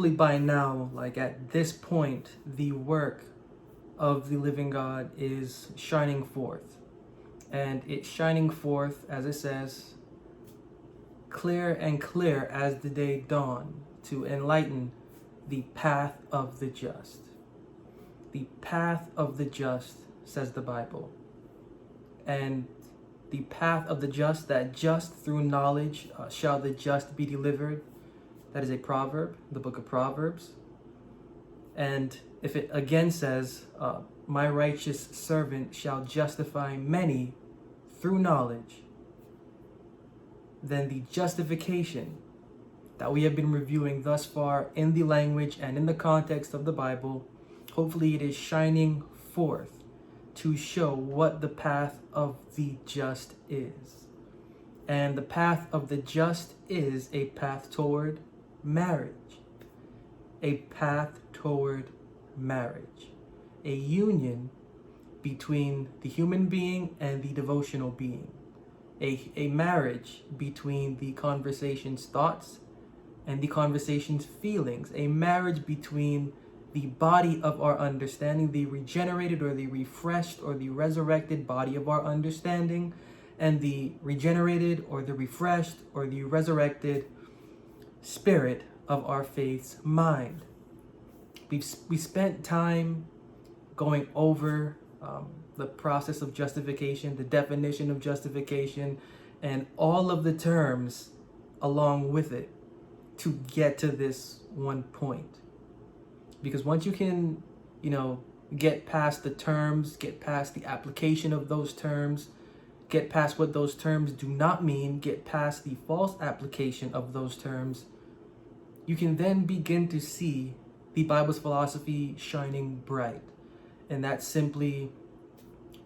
hopefully by now, like at this point, the work of the living God is shining forth. And it's shining forth, as it says, clear and clear as the day dawn, to enlighten the path of the just. The path of the just, says the Bible. And the path of the just, that just through knowledge shall the just be delivered. That is a proverb, the book of Proverbs. And if it again says, my righteous servant shall justify many through knowledge, then the justification that we have been reviewing thus far in the language and in the context of the Bible, hopefully it is shining forth to show what the path of the just is. And the path of the just is a path toward marriage. A path toward marriage. A union between the human being and the devotional being. A marriage between the conversation's thoughts and the conversation's feelings. A marriage between the body of our understanding, the regenerated or the refreshed or the resurrected body of our understanding, and the regenerated or the refreshed or the resurrected spirit of our faith's mind. We spent time going over the process of justification, the definition of justification, and all of the terms along with it to get to this one point. Because once you can, get past the terms, get past the application of those terms, get past what those terms do not mean, get past the false application of those terms, you can then begin to see the Bible's philosophy shining bright. And that's simply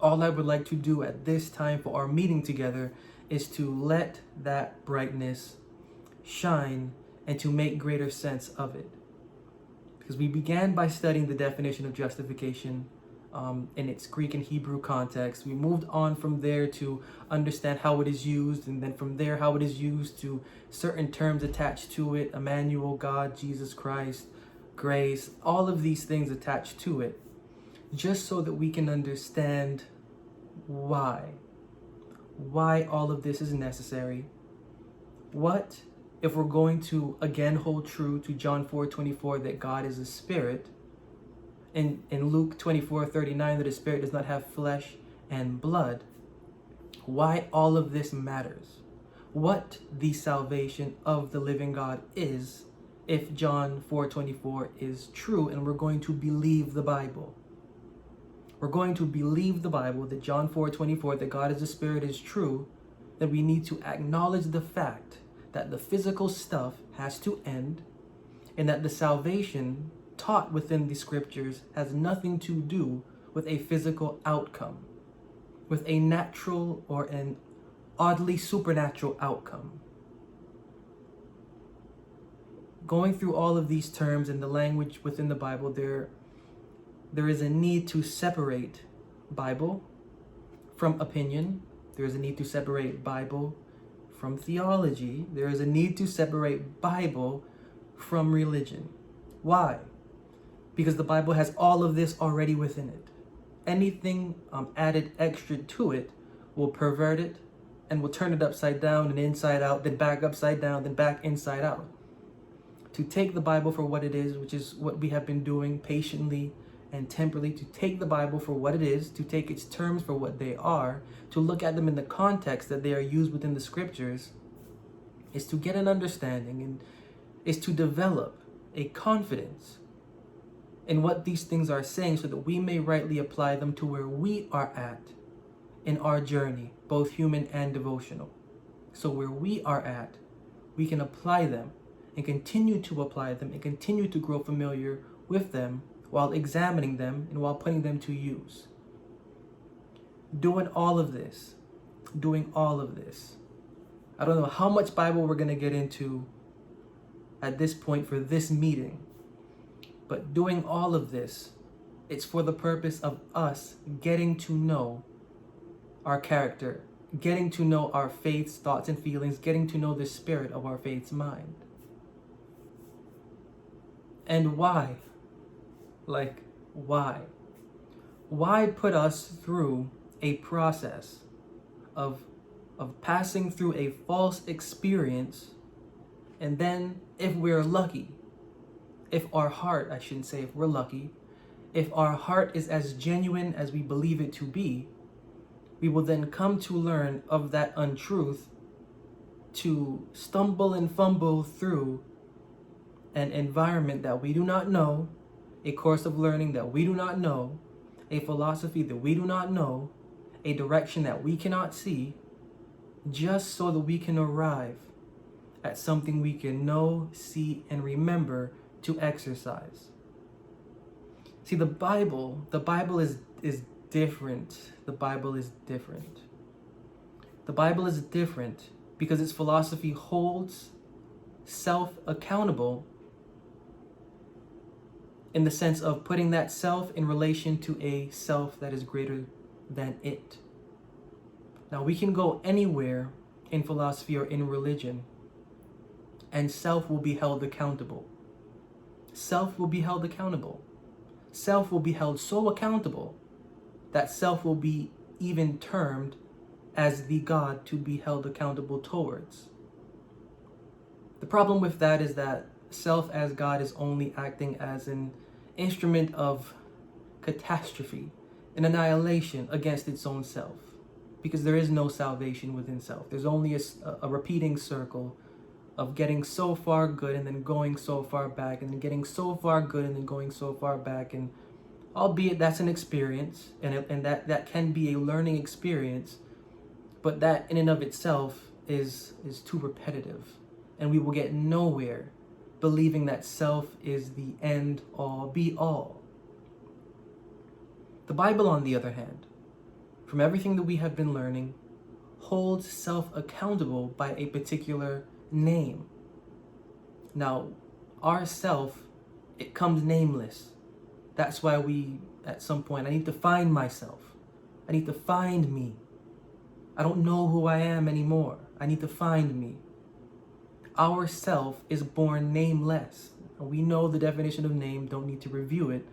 all I would like to do at this time for our meeting together, is to let that brightness shine and to make greater sense of it. Because we began by studying the definition of justification in its Greek and Hebrew context. We moved on from there to understand how it is used, and then from there how it is used to certain terms attached to it: Emmanuel, God, Jesus Christ, grace, all of these things attached to it, just so that we can understand why all of this is necessary. What if we're going to again hold true to John 4:24 that God is a spirit, and in Luke 24:39 that a spirit does not have flesh and blood? Why all of this matters? What the salvation of the living God is, if John 4:24 is true, and we're going to believe the Bible. We're going to believe the Bible, that John 4:24, that God is a spirit, is true, then we need to acknowledge the fact that the physical stuff has to end, and that the salvation taught within the scriptures has nothing to do with a physical outcome, with a natural or an oddly supernatural outcome. Going through all of these terms and the language within the Bible, there is a need to separate Bible from opinion. There is a need to separate Bible from theology. There is a need to separate Bible from religion. Why? Because the Bible has all of this already within it. Anything added extra to it will pervert it and will turn it upside down and inside out, then back upside down, then back inside out. To take the Bible for what it is, which is what we have been doing patiently and temperately, to take the Bible for what it is, to take its terms for what they are, to look at them in the context that they are used within the scriptures, is to get an understanding and is to develop a confidence in what these things are saying, so that we may rightly apply them to where we are at in our journey, both human and devotional. So where we are at, we can apply them and continue to apply them and continue to grow familiar with them while examining them and while putting them to use. Doing all of this. I don't know how much Bible we're going to get into at this point for this meeting, but doing all of this, it's for the purpose of us getting to know our character, getting to know our faith's thoughts and feelings, getting to know the spirit of our faith's mind. And why? Like, why? Why put us through a process of passing through a false experience, and then if we're lucky, if our heart, I shouldn't say if we're lucky, if our heart is as genuine as we believe it to be, we will then come to learn of that untruth, to stumble and fumble through an environment that we do not know, a course of learning that we do not know, a philosophy that we do not know, a direction that we cannot see, just so that we can arrive at something we can know, see, and remember to exercise. See, the Bible is different. The Bible is different. The Bible is different because its philosophy holds self accountable in the sense of putting that self in relation to a self that is greater than it. Now, we can go anywhere in philosophy or in religion, and self will be held accountable. Self will be held accountable. Self will be held so accountable that self will be even termed as the God to be held accountable towards. The problem with that is that self as God is only acting as an instrument of catastrophe, an annihilation against its own self, because there is no salvation within self. There's only a repeating circle of getting so far good and then going so far back, and then getting so far good and then going so far back. And albeit that's an experience, and that can be a learning experience, but that in and of itself is too repetitive, and we will get nowhere believing that self is the end all be all. The Bible, on the other hand, from everything that we have been learning, holds self accountable by a particular name. Now, our self, it comes nameless. That's why we, at some point, I need to find myself. I need to find me. I don't know who I am anymore. I need to find me. Our self is born nameless. We know the definition of name, don't need to review it,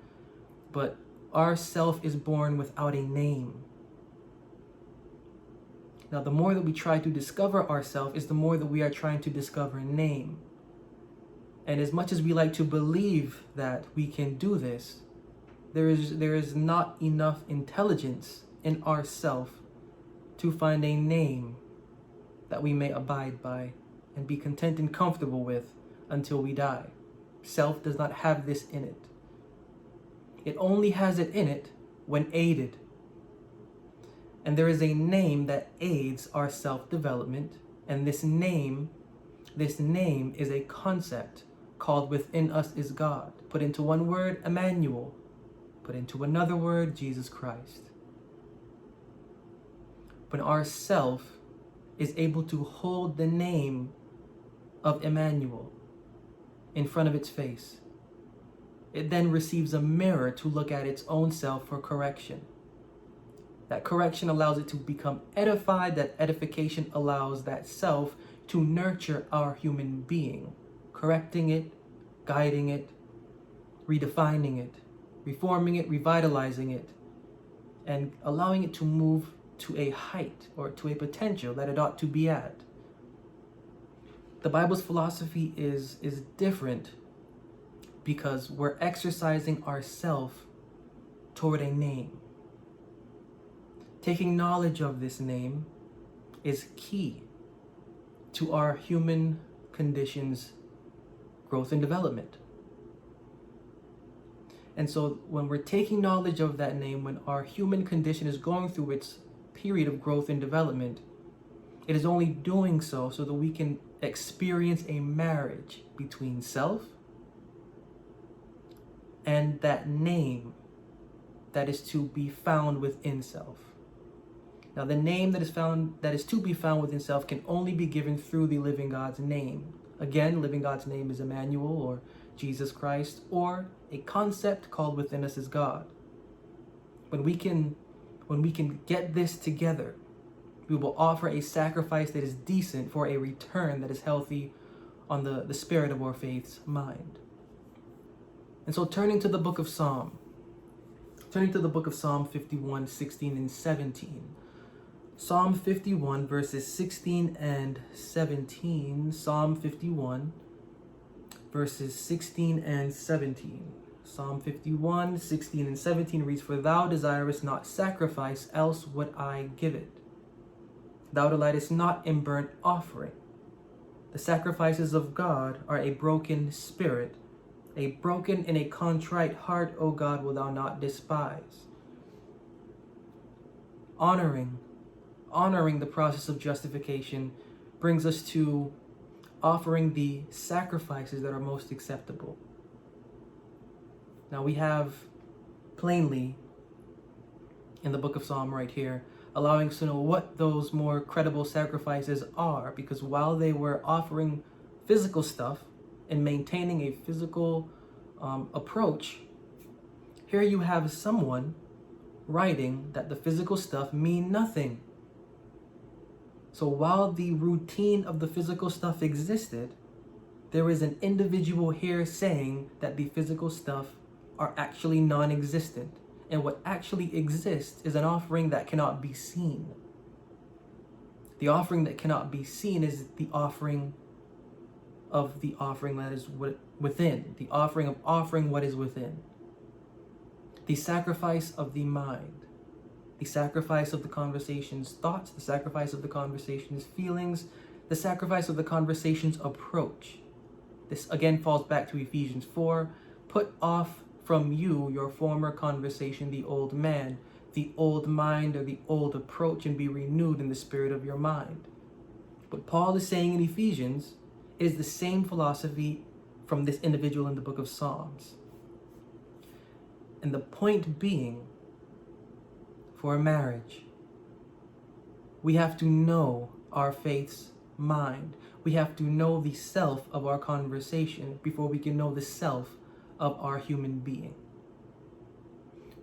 but our self is born without a name. Now, the more that we try to discover ourselves is the more that we are trying to discover a name. And as much as we like to believe that we can do this, there is not enough intelligence in ourself to find a name that we may abide by and be content and comfortable with until we die. Self does not have this in it. It only has it in it when aided. And there is a name that aids our self-development, and this name is a concept called within us is God. Put into one word, Emmanuel. Put into another word, Jesus Christ. When our self is able to hold the name of Emmanuel in front of its face, it then receives a mirror to look at its own self for correction. That correction allows it to become edified. That edification allows that self to nurture our human being, correcting it, guiding it, redefining it, reforming it, revitalizing it, and allowing it to move to a height or to a potential that it ought to be at. The Bible's philosophy is different because we're exercising ourself toward a name. Taking knowledge of this name is key to our human condition's growth and development. And so when we're taking knowledge of that name, when our human condition is going through its period of growth and development, it is only doing so that we can experience a marriage between self and that name that is to be found within self. Now, the name that is to be found within self can only be given through the living God's name. Again, living God's name is Emmanuel or Jesus Christ, or a concept called within us is God. When we can get this together, we will offer a sacrifice that is decent for a return that is healthy on the spirit of our faith's mind. And so turning to the book of Psalm 51, 16 and 17. Psalm 51 verses 16 and 17. Psalm 51 verses 16 and 17. Psalm 51, 16 and 17 reads, "For thou desirest not sacrifice, else would I give it. Thou delightest not in burnt offering. The sacrifices of God are a broken spirit. A broken and a contrite heart, O God, will thou not despise." Honoring the process of justification brings us to offering the sacrifices that are most acceptable. Now we have plainly in the book of Psalm right here, allowing us to know what those more credible sacrifices are, because while they were offering physical stuff and maintaining a physical approach, here you have someone writing that the physical stuff mean nothing. So while the routine of the physical stuff existed, there is an individual here saying that the physical stuff are actually non-existent. And what actually exists is an offering that cannot be seen. The offering that cannot be seen is the offering that is within. The offering of offering what is within. The sacrifice of the mind. The sacrifice of the conversation's thoughts. The sacrifice of the conversation's feelings. The sacrifice of the conversation's approach. This again falls back to Ephesians 4. Put off from you your former conversation, the old man, the old mind, or the old approach, and be renewed in the spirit of your mind. What Paul is saying in Ephesians is the same philosophy from this individual in the book of Psalms. And the point being, for marriage, we have to know our faith's mind. We have to know the self of our conversation before we can know the self of our human being.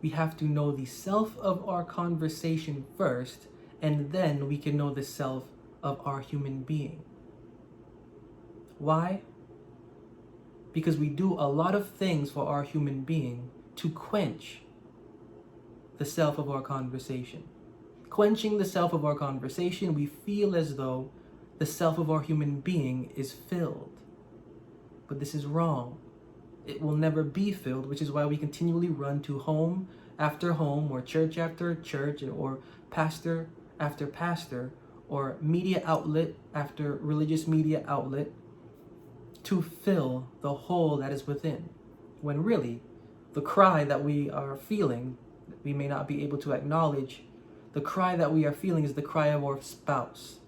We have to know the self of our conversation first, and then we can know the self of our human being. Why? Because we do a lot of things for our human being to quench the self of our conversation. Quenching the self of our conversation, we feel as though the self of our human being is filled. But this is wrong. It will never be filled, which is why we continually run to home after home, or church after church, or pastor after pastor, or media outlet after religious media outlet to fill the hole that is within. When really, the cry that we are feeling, that we may not be able to acknowledge, the cry that we are feeling is the cry of our spouse.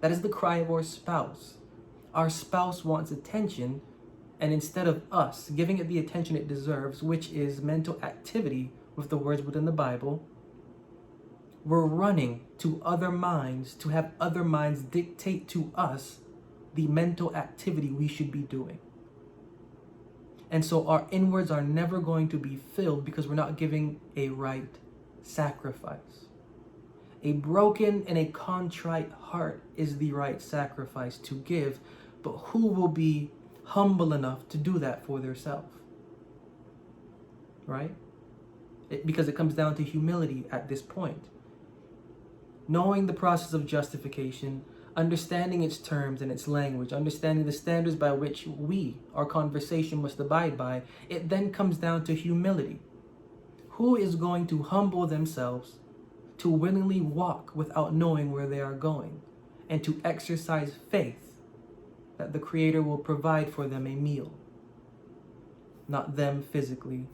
That is the cry of our spouse. Our spouse wants attention, and instead of us giving it the attention it deserves, which is mental activity with the words within the Bible, we're running to other minds to have other minds dictate to us the mental activity we should be doing. And so our inwards are never going to be filled because we're not giving a right sacrifice. A broken and a contrite heart is the right sacrifice to give, but who will be humble enough to do that for themselves? Right? Because it comes down to humility at this point. Knowing the process of justification, understanding its terms and its language, understanding the standards by which our conversation must abide by, it then comes down to humility. Who is going to humble themselves to willingly walk without knowing where they are going, and to exercise faith that the Creator will provide for them a meal? Not them physically.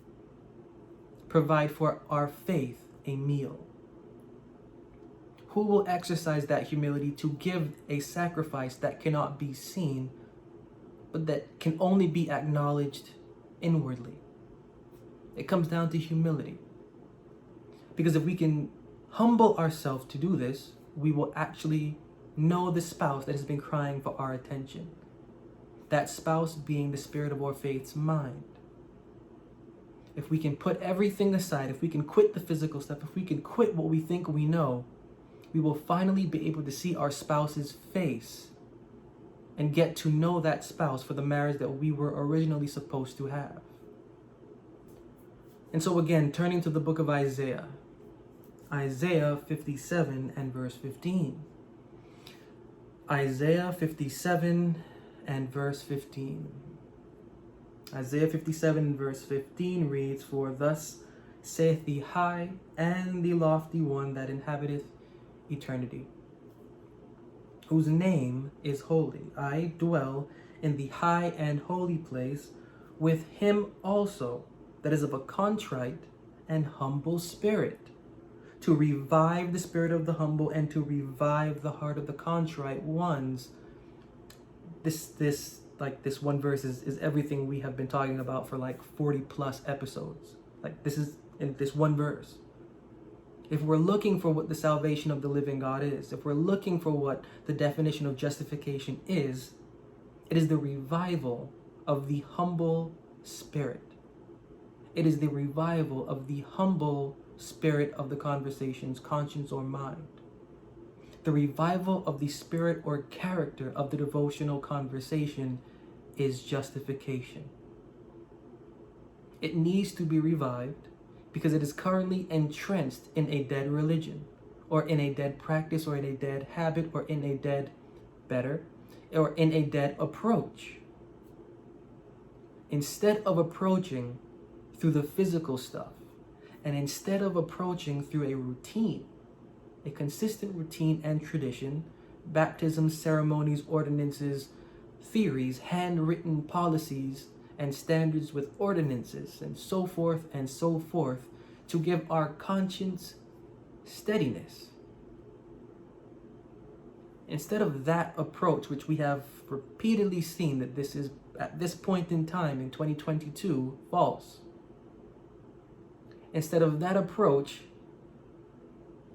Provide for our faith a meal. Who will exercise that humility to give a sacrifice that cannot be seen, but that can only be acknowledged inwardly? It comes down to humility. Because if we can humble ourselves to do this, we will actually know the spouse that has been crying for our attention. That spouse being the spirit of our faith's mind. If we can put everything aside, if we can quit the physical stuff, if we can quit what we think we know, we will finally be able to see our spouse's face and get to know that spouse for the marriage that we were originally supposed to have. And so again, turning to the book of Isaiah, Isaiah 57 and verse 15. Isaiah 57 and verse 15. Isaiah 57 verse 15 reads, "For thus saith the high and the lofty one that inhabiteth eternity, whose name is holy. I dwell in the high and holy place with him also that is of a contrite and humble spirit, to revive the spirit of the humble and to revive the heart of the contrite ones." This one verse is everything we have been talking about for like 40 plus episodes. Like, this is in this one verse. If we're looking for what the salvation of the living God is, if we're looking for what the definition of justification is, it is the revival of the humble spirit. It is the revival of the humble spirit of the conversation's conscience or mind. The revival of the spirit or character of the devotional conversation is justification. It needs to be revived because it is currently entrenched in a dead religion, or in a dead practice, or in a dead habit, or in a dead or in a dead approach. Instead of approaching through the physical stuff, and instead of approaching through a routine, a consistent routine and tradition, baptisms, ceremonies, ordinances, theories, handwritten policies, and standards with ordinances, and so forth, to give our conscience steadiness. Instead of that approach, which we have repeatedly seen that this is, at this point in time in 2022, false. Instead of that approach,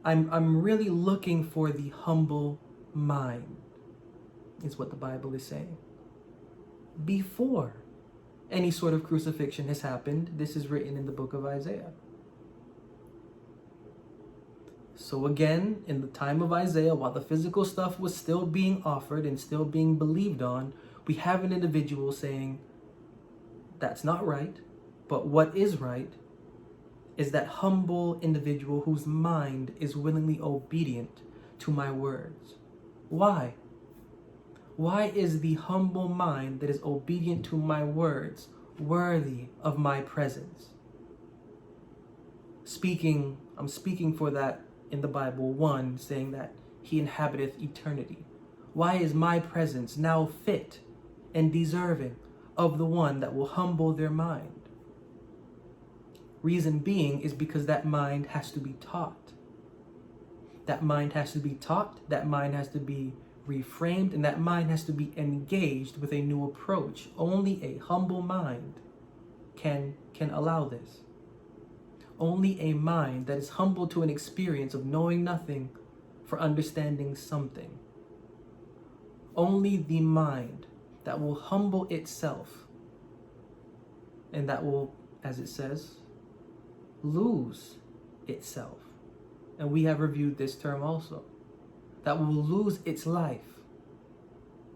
I'm really looking for the humble mind, is what the Bible is saying. Before any sort of crucifixion has happened, this is written in the book of Isaiah. So again, in the time of Isaiah, while the physical stuff was still being offered and still being believed on, we have an individual saying, that's not right, but what is right is that humble individual whose mind is willingly obedient to my words. Why? Why is the humble mind that is obedient to my words worthy of my presence? I'm speaking for that in the Bible, one saying that he inhabiteth eternity. Why is my presence now fit and deserving of the one that will humble their mind? Reason being is because that mind has to be taught. That mind has to be taught, that mind has to be reframed, and that mind has to be engaged with a new approach. Only a humble mind can allow this. Only a mind that is humble to an experience of knowing nothing for understanding something. Only the mind that will humble itself and that will, as it says, lose itself. And we have reviewed this term also. That will lose its life,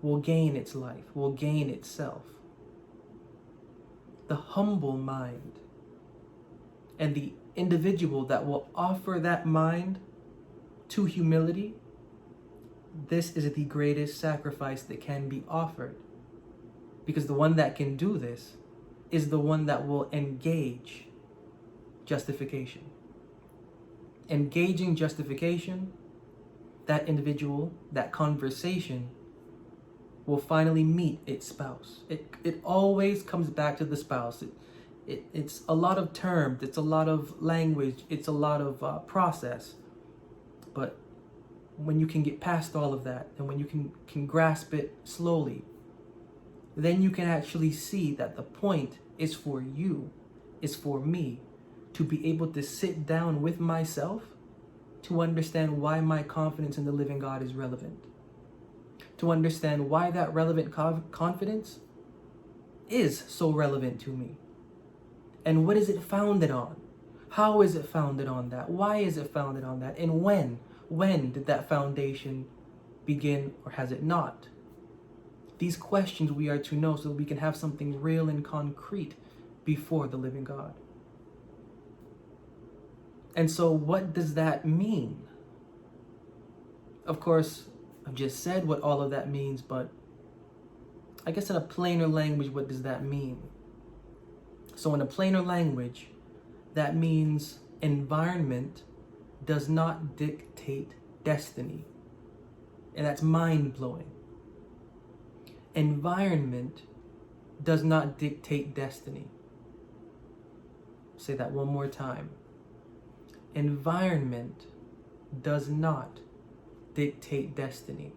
will gain its life, will gain itself. The humble mind and the individual that will offer that mind to humility, this is the greatest sacrifice that can be offered. Because the one that can do this is the one that will engage justification. Engaging justification, that individual, that conversation will finally meet its spouse. It always comes back to the spouse. It's a lot of terms, it's a lot of language, it's a lot of process. But when you can get past all of that, and when you can grasp it slowly, then you can actually see that the point is for you, is for me, to be able to sit down with myself to understand why my confidence in the living God is relevant. To understand why that relevant confidence is so relevant to me. And what is it founded on? How is it founded on that? Why is it founded on that? And when did that foundation begin, or has it not? These questions we are to know so that we can have something real and concrete before the living God. And so what does that mean? Of course, I've just said what all of that means, but I guess in a plainer language, what does that mean? So in a plainer language, that means environment does not dictate destiny. And that's mind-blowing. Environment does not dictate destiny. Say that one more time. Environment does not dictate destiny.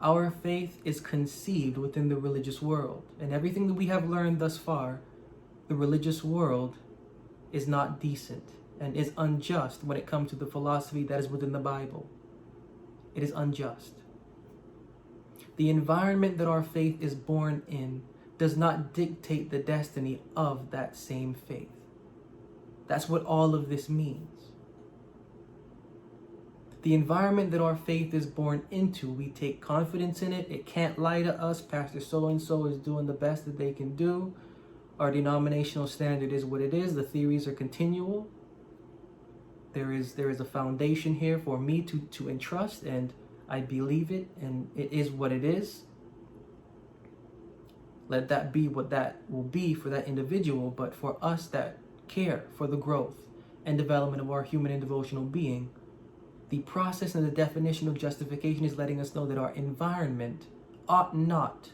Our faith is conceived within the religious world, and everything that we have learned thus far, the religious world is not decent and is unjust when it comes to the philosophy that is within the Bible. It is unjust. The environment that our faith is born in does not dictate the destiny of that same faith. That's what all of this means. The environment that our faith is born into, we take confidence in it. It can't lie to us. Pastor so-and-so is doing the best that they can do. Our denominational standard is what it is. The theories are continual. There is a foundation here for me to entrust, and I believe it, and it is what it is. Let that be what that will be for that individual, but for us that care for the growth and development of our human and devotional being, the process and the definition of justification is letting us know that our environment ought not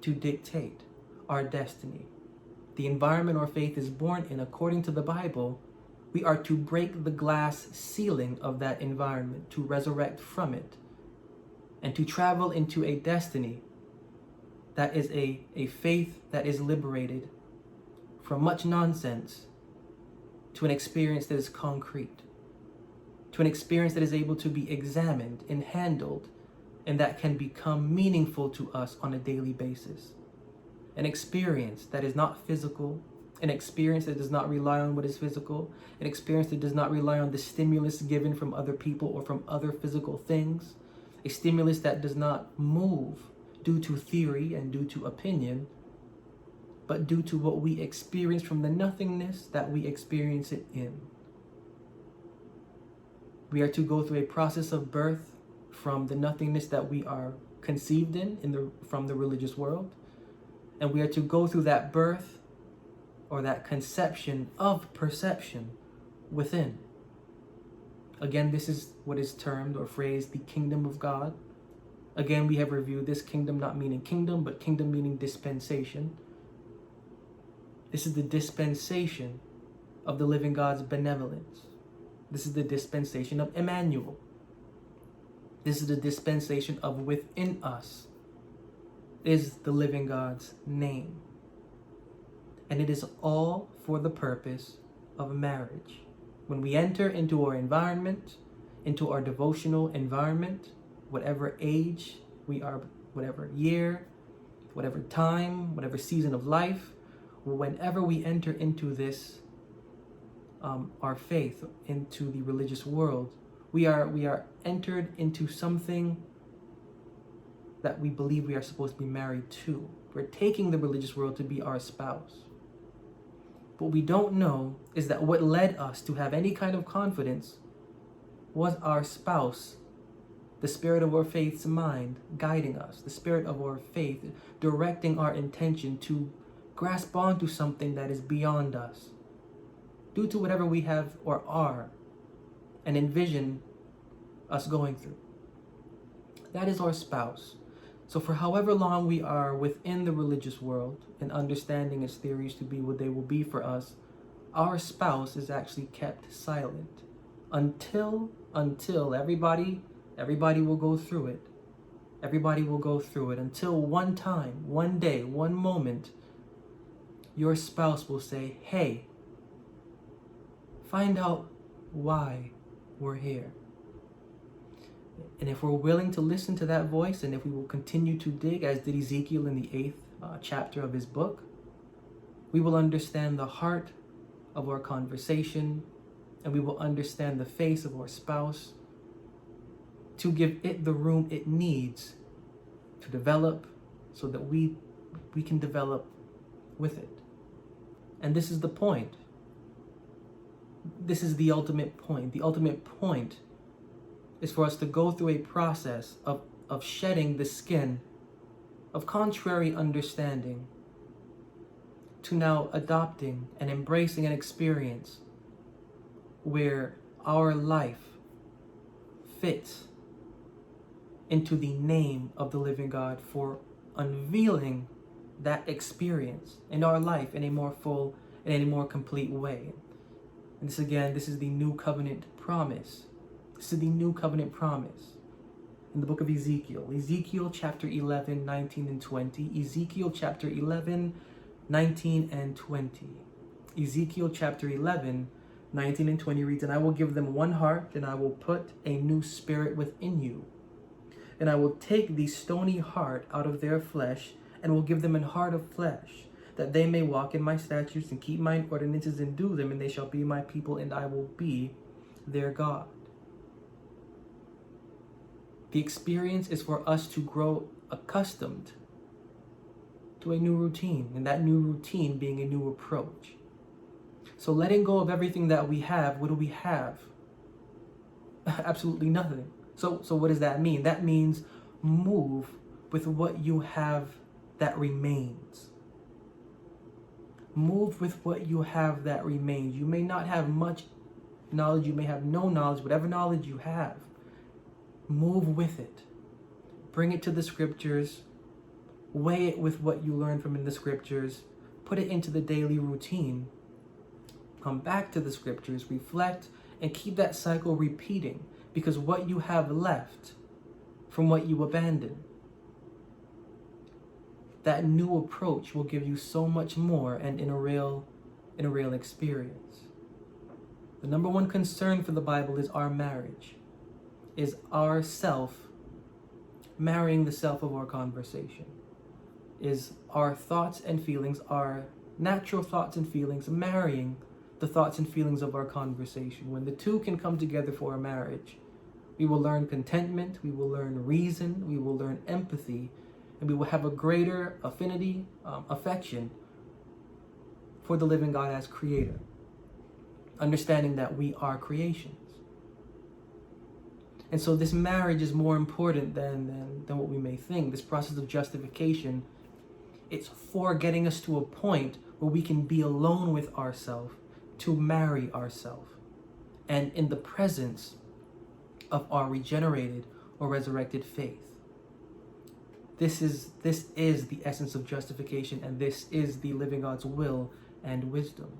to dictate our destiny. The environment our faith is born in, according to the Bible, we are to break the glass ceiling of that environment, to resurrect from it, and to travel into a destiny that is a faith that is liberated from much nonsense to an experience that is concrete, to an experience that is able to be examined and handled, and that can become meaningful to us on a daily basis. An experience that is not physical, an experience that does not rely on what is physical, an experience that does not rely on the stimulus given from other people or from other physical things, a stimulus that does not move due to theory and due to opinion, but due to what we experience from the nothingness that we experience it in. We are to go through a process of birth from the nothingness that we are conceived from the religious world, and we are to go through that birth or that conception of perception within. Again, this is what is termed or phrased the kingdom of God. Again, we have reviewed this, kingdom not meaning kingdom, but kingdom meaning dispensation. This is the dispensation of the living God's benevolence. This is the dispensation of Emmanuel. This is the dispensation of within us is the living God's name. And it is all for the purpose of marriage. When we enter into our environment, into our devotional environment, whatever age we are, whatever year, whatever time, whatever season of life, whenever we enter into this, our faith, into the religious world, we are entered into something that we believe we are supposed to be married to. We're taking the religious world to be our spouse. What we don't know is that what led us to have any kind of confidence was our spouse, the spirit of our faith's mind guiding us, the spirit of our faith directing our intention to grasp onto something that is beyond us, due to whatever we have or are and envision us going through. That is our spouse. So for however long we are within the religious world and understanding its theories to be what they will be for us, our spouse is actually kept silent until everybody will go through it. Everybody will go through it until one time, one day, one moment, your spouse will say, "Hey, find out why we're here." And if we're willing to listen to that voice, and if we will continue to dig, as did Ezekiel in the 8th chapter of his book, we will understand the heart of our conversation, and we will understand the face of our spouse to give it the room it needs to develop so that we can develop with it. And this is the point. this is the ultimate point. The ultimate point is for us to go through a process of shedding the skin of contrary understanding to now adopting and embracing an experience where our life fits into the name of the living God, for unveiling that experience in our life in a more full and in a more complete way. And this is the new covenant promise. This is the new covenant promise in the book of Ezekiel. Ezekiel chapter 11, 19 and 20. Ezekiel chapter 11, 19 and 20. Ezekiel chapter 11, 19 and 20 reads, "And I will give them one heart, and I will put a new spirit within you. And I will take the stony heart out of their flesh, and will give them an heart of flesh, that they may walk in my statutes and keep mine ordinances and do them, and they shall be my people, and I will be their God." The experience is for us to grow accustomed to a new routine, and that new routine being a new approach. So letting go of everything that we have, what do we have? Absolutely nothing. So what does that mean? That means move with what you have that remains. Move with what you have that remains. You may not have much knowledge, you may have no knowledge, whatever knowledge you have, move with it. Bring it to the scriptures, weigh it with what you learn from in the scriptures, put it into the daily routine. Come back to the scriptures, reflect, and keep that cycle repeating, because what you have left from what you abandoned, that new approach will give you so much more, and in a real experience. The number one concern for the Bible is our marriage, is our self marrying the self of our conversation, is our thoughts and feelings, our natural thoughts and feelings marrying the thoughts and feelings of our conversation. When the two can come together for a marriage, we will learn contentment, we will learn reason, we will learn empathy, and we will have a greater affinity, affection for the living God as creator, understanding that we are creations. And so this marriage is more important than what we may think. This process of justification, it's for getting us to a point where we can be alone with ourselves to marry ourselves, and in the presence of our regenerated or resurrected faith. This is the essence of justification, and this is the living God's will and wisdom.